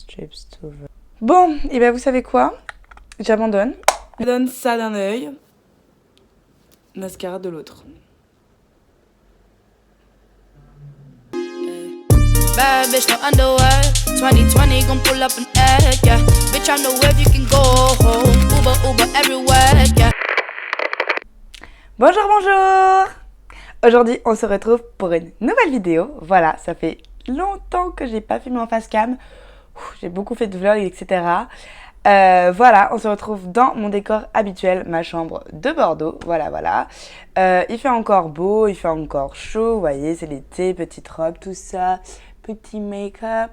Strips to... Bon, et ben vous savez quoi? J'abandonne. Je donne ça d'un œil, mascara de l'autre. Bad bitch, no underwear. 2020 gon' pull up an egg, yeah. Bitch, I know where you can go home. Uber, Uber everywhere, yeah. Bonjour, bonjour! Aujourd'hui, on se retrouve pour une nouvelle vidéo. Voilà, ça fait longtemps que j'ai pas filmé en face cam. J'ai beaucoup fait de vlogs, etc. Voilà, on se retrouve dans mon décor habituel, ma chambre de Bordeaux. Voilà. Il fait encore beau, il fait encore chaud. Vous voyez, c'est l'été, petite robe, tout ça. Petit make-up.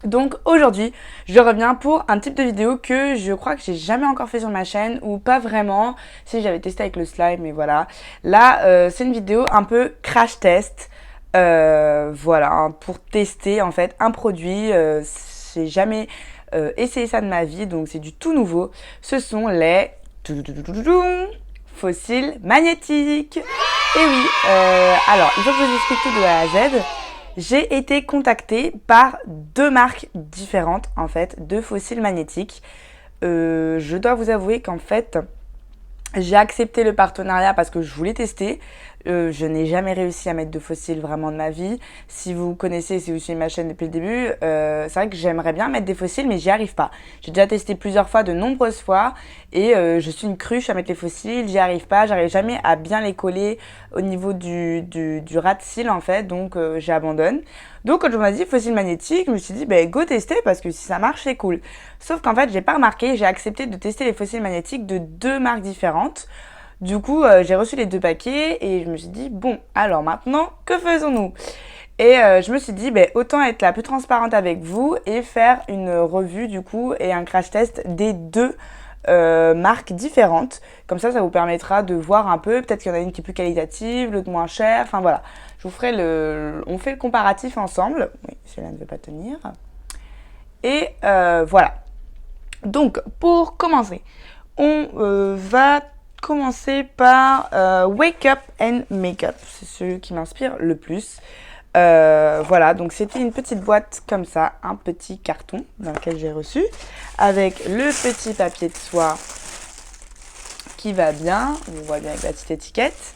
Donc aujourd'hui, je reviens pour un type de vidéo que je crois que j'ai jamais encore fait sur ma chaîne, ou pas vraiment, si j'avais testé avec le slime, mais voilà. Là, c'est une vidéo un peu crash test, voilà, hein, pour tester en fait un produit. J'ai jamais essayé ça de ma vie, donc c'est du tout nouveau. Ce sont les fossiles magnétiques. Et oui, alors il faut que je vous explique tout de A à Z. J'ai été contactée par deux marques différentes, en fait, de fossiles magnétiques. Je dois vous avouer qu'en fait, j'ai accepté le partenariat parce que je voulais tester. Je n'ai jamais réussi à mettre de fossiles vraiment de ma vie. Si vous connaissez, si vous suivez ma chaîne depuis le début, c'est vrai que j'aimerais bien mettre des fossiles, mais j'y arrive pas. J'ai déjà testé plusieurs fois, de nombreuses fois, et je suis une cruche à mettre les fossiles, j'y arrive pas, j'arrive jamais à bien les coller au niveau du ras de cils en fait, donc j'abandonne. Donc quand on m'a dit fossiles magnétiques, je me suis dit go tester parce que si ça marche c'est cool. Sauf qu'en fait j'ai pas remarqué, j'ai accepté de tester les fossiles magnétiques de deux marques différentes. Du coup, j'ai reçu les deux paquets et je me suis dit, bon, alors maintenant, que faisons-nous? Et je me suis dit, autant être la plus transparente avec vous et faire une revue du coup et un crash test des deux marques différentes. Comme ça vous permettra de voir un peu, peut-être qu'il y en a une qui est plus qualitative, l'autre moins chère, enfin voilà. Je vous ferai on fait le comparatif ensemble. Oui, celui-là ne veut pas tenir. Et voilà. Donc, pour commencer, on va commencer par Wake Up and Makeup. C'est celui qui m'inspire le plus. Voilà, donc c'était une petite boîte comme ça, un petit carton dans lequel j'ai reçu, avec le petit papier de soie qui va bien, on voit bien avec la petite étiquette,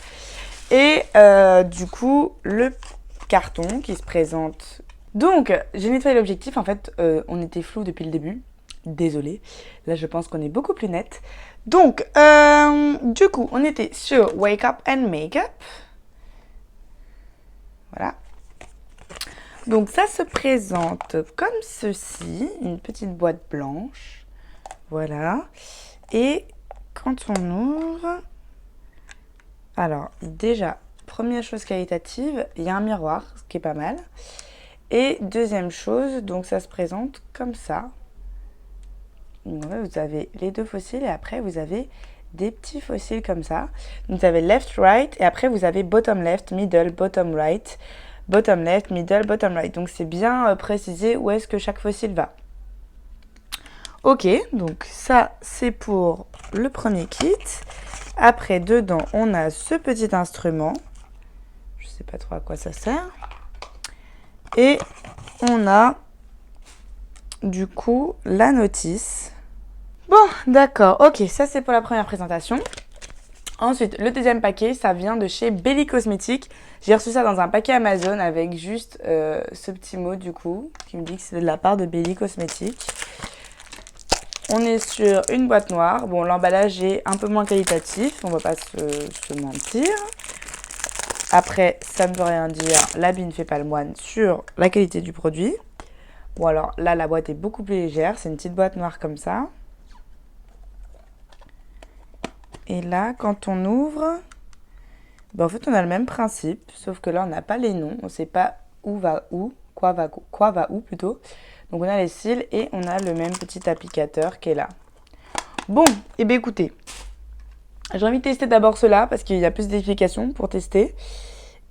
et du coup le carton qui se présente. Donc j'ai nettoyé l'objectif, en fait on était flou depuis le début. Désolée, là je pense qu'on est beaucoup plus net. Donc, du coup, on était sur Wake Up and Makeup. Voilà. Donc, ça se présente comme ceci, une petite boîte blanche. Voilà. Et quand on ouvre... Alors, déjà, première chose qualitative, il y a un miroir, ce qui est pas mal. Et deuxième chose, donc ça se présente comme ça. Donc, vous avez les deux fossiles et après vous avez des petits fossiles comme ça. Donc vous avez left, right et après vous avez bottom left, middle, bottom right, bottom left, middle, bottom right. Donc c'est bien précisé où est-ce que chaque fossile va. Ok, donc ça c'est pour le premier kit. Après dedans on a ce petit instrument. Je sais pas trop à quoi ça sert. Et on a du coup la notice. Bon, d'accord, ok, ça c'est pour la première présentation. Ensuite, le deuxième paquet, ça vient de chez Belly Cosmetics. J'ai reçu ça dans un paquet Amazon avec juste ce petit mot du coup, qui me dit que c'est de la part de Belly Cosmetics. On est sur une boîte noire. Bon, l'emballage est un peu moins qualitatif, on va pas se mentir. Après, ça ne veut rien dire, l'habit ne fait pas le moine sur la qualité du produit. Bon alors, là la boîte est beaucoup plus légère, c'est une petite boîte noire comme ça. Et là, quand on ouvre, en fait, on a le même principe, sauf que là, on n'a pas les noms. On ne sait pas où va où, quoi va où plutôt. Donc, on a les cils et on a le même petit applicateur qui est là. Bon, et bien écoutez, j'ai envie de tester d'abord cela parce qu'il y a plus d'explications pour tester.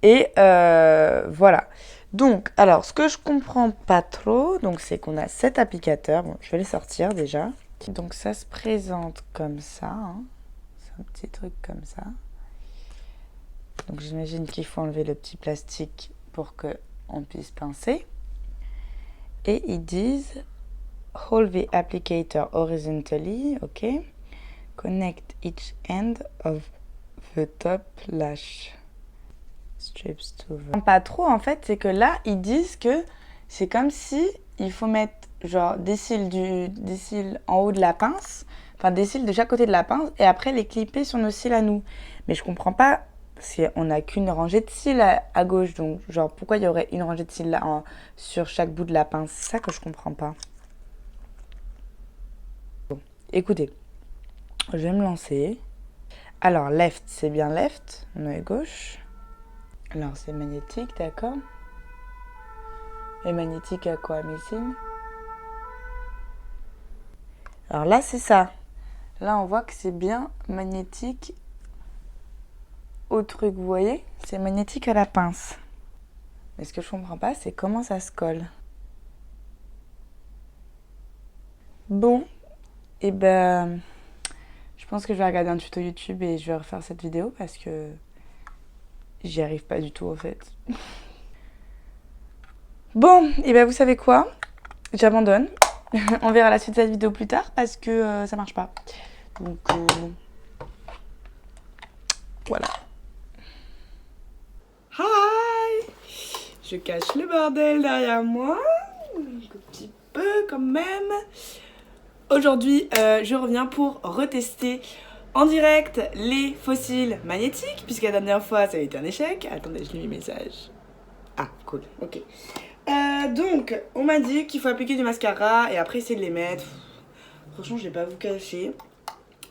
Et voilà. Donc, alors, ce que je comprends pas trop, donc c'est qu'on a cet applicateur. Bon, je vais le sortir déjà. Donc, ça se présente comme ça, hein. Un petit truc comme ça. Donc j'imagine qu'il faut enlever le petit plastique pour qu'on puisse pincer. Et ils disent hold the applicator horizontally, ok. Connect each end of the top lash strips to the... Pas trop en fait, c'est que là ils disent que c'est comme si il faut mettre genre des cils en haut de la pince, enfin des cils de chaque côté de la pince et après les clipper sur nos cils à nous. Mais je comprends pas, on n'a qu'une rangée de cils à gauche, donc genre pourquoi il y aurait une rangée de cils là sur chaque bout de la pince, c'est ça que je comprends pas. Bon, écoutez, je vais me lancer. Alors left, c'est bien left, on est gauche. Alors c'est magnétique, d'accord. Et magnétique à quoi, mes cils? Alors là c'est ça. Là on voit que c'est bien magnétique au truc, vous voyez? C'est magnétique à la pince. Mais ce que je comprends pas, c'est comment ça se colle. Bon, et ben, je pense que je vais regarder un tuto YouTube et je vais refaire cette vidéo parce que j'y arrive pas du tout en fait. Bon, et ben vous savez quoi? J'abandonne. On verra la suite de cette vidéo plus tard parce que ça marche pas. Donc voilà. Hi! Je cache le bordel derrière moi. Un petit peu quand même. Aujourd'hui, je reviens pour retester en direct les fossiles magnétiques, puisque la dernière fois, ça a été un échec. Attendez, je lis mes messages. Ah, cool, ok. Donc, on m'a dit qu'il faut appliquer du mascara et après essayer de les mettre. Franchement, je vais pas vous cacher.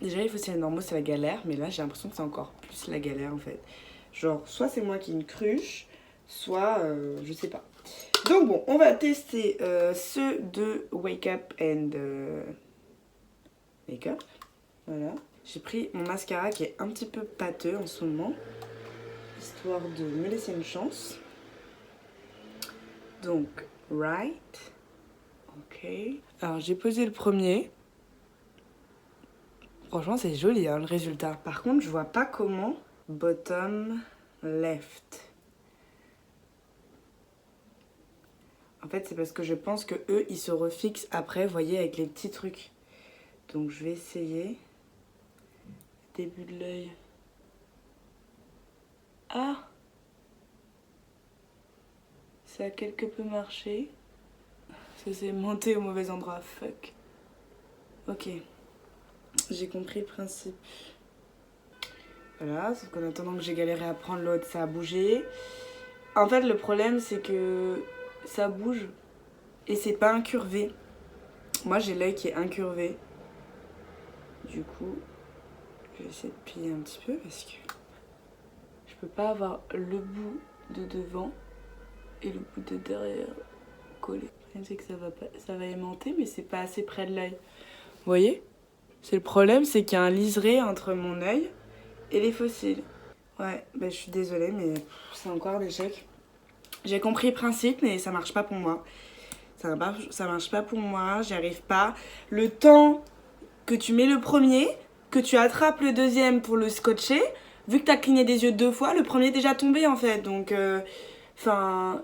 Déjà, les fossiles normaux, c'est la galère, mais là, j'ai l'impression que c'est encore plus la galère, en fait. Genre, soit c'est moi qui me cruche, soit, je sais pas. Donc bon, on va tester ceux de Wake Up and Make-up. Voilà. J'ai pris mon mascara qui est un petit peu pâteux en ce moment, histoire de me laisser une chance. Donc, right. Ok. Alors, j'ai posé le premier. Franchement, c'est joli hein, le résultat. Par contre, je vois pas comment. Bottom left. En fait, c'est parce que je pense que eux, ils se refixent après, vous voyez, avec les petits trucs. Donc, je vais essayer. Début de l'œil. Ah! Ça a quelque peu marché. Parce que c'est monté au mauvais endroit. Fuck. Ok. J'ai compris le principe. Voilà, sauf qu'en attendant que j'ai galéré à prendre l'autre, ça a bougé. En fait, le problème, c'est que ça bouge et c'est pas incurvé. Moi, j'ai l'œil qui est incurvé. Du coup, je vais essayer de plier un petit peu parce que je peux pas avoir le bout de devant et le bout de derrière collé. Le problème, c'est que ça va aimanter, mais c'est pas assez près de l'œil. Vous voyez? C'est le problème, c'est qu'il y a un liseré entre mon œil et les fossiles. Ouais, bah, je suis désolée, mais c'est encore un échec. J'ai compris le principe, mais ça marche pas pour moi. Ça marche pas pour moi, j'y arrive pas. Le temps que tu mets le premier, que tu attrapes le deuxième pour le scotcher, vu que t'as cligné des yeux 2 fois, le premier est déjà tombé en fait. Donc, enfin...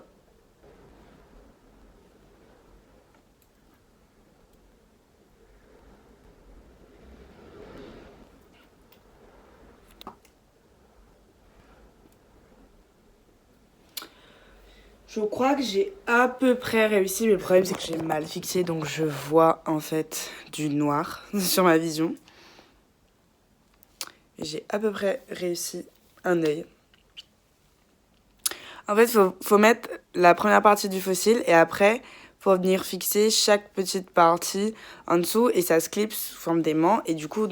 Je crois que j'ai à peu près réussi, mais le problème c'est que j'ai mal fixé, donc je vois en fait du noir sur ma vision. Et j'ai à peu près réussi un œil. En fait, faut mettre la première partie du fossile et après, faut venir fixer chaque petite partie en dessous et ça se clip sous forme d'aimant et du coup,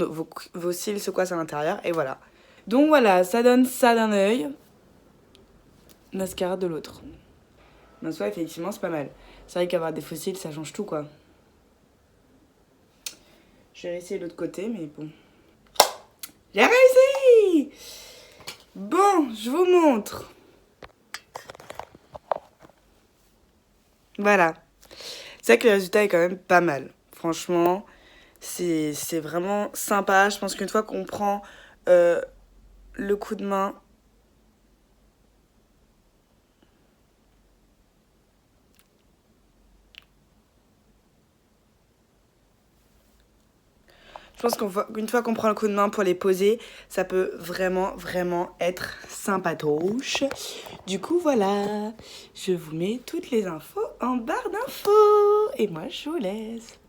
vos cils se coincent à l'intérieur et voilà. Donc voilà, ça donne ça d'un œil, mascara de l'autre. En soi, effectivement, c'est pas mal. C'est vrai qu'avoir des fossiles, ça change tout, quoi. Je vais essayer l'autre côté, mais bon. J'ai réussi! Bon, je vous montre. Voilà. C'est vrai que le résultat est quand même pas mal. Franchement, c'est vraiment sympa. Je pense qu'une fois qu'on prend le coup de main... Je pense qu'une fois qu'on prend le coup de main pour les poser, ça peut vraiment, vraiment être sympatoche. Du coup, voilà, je vous mets toutes les infos en barre d'infos. Et moi, je vous laisse.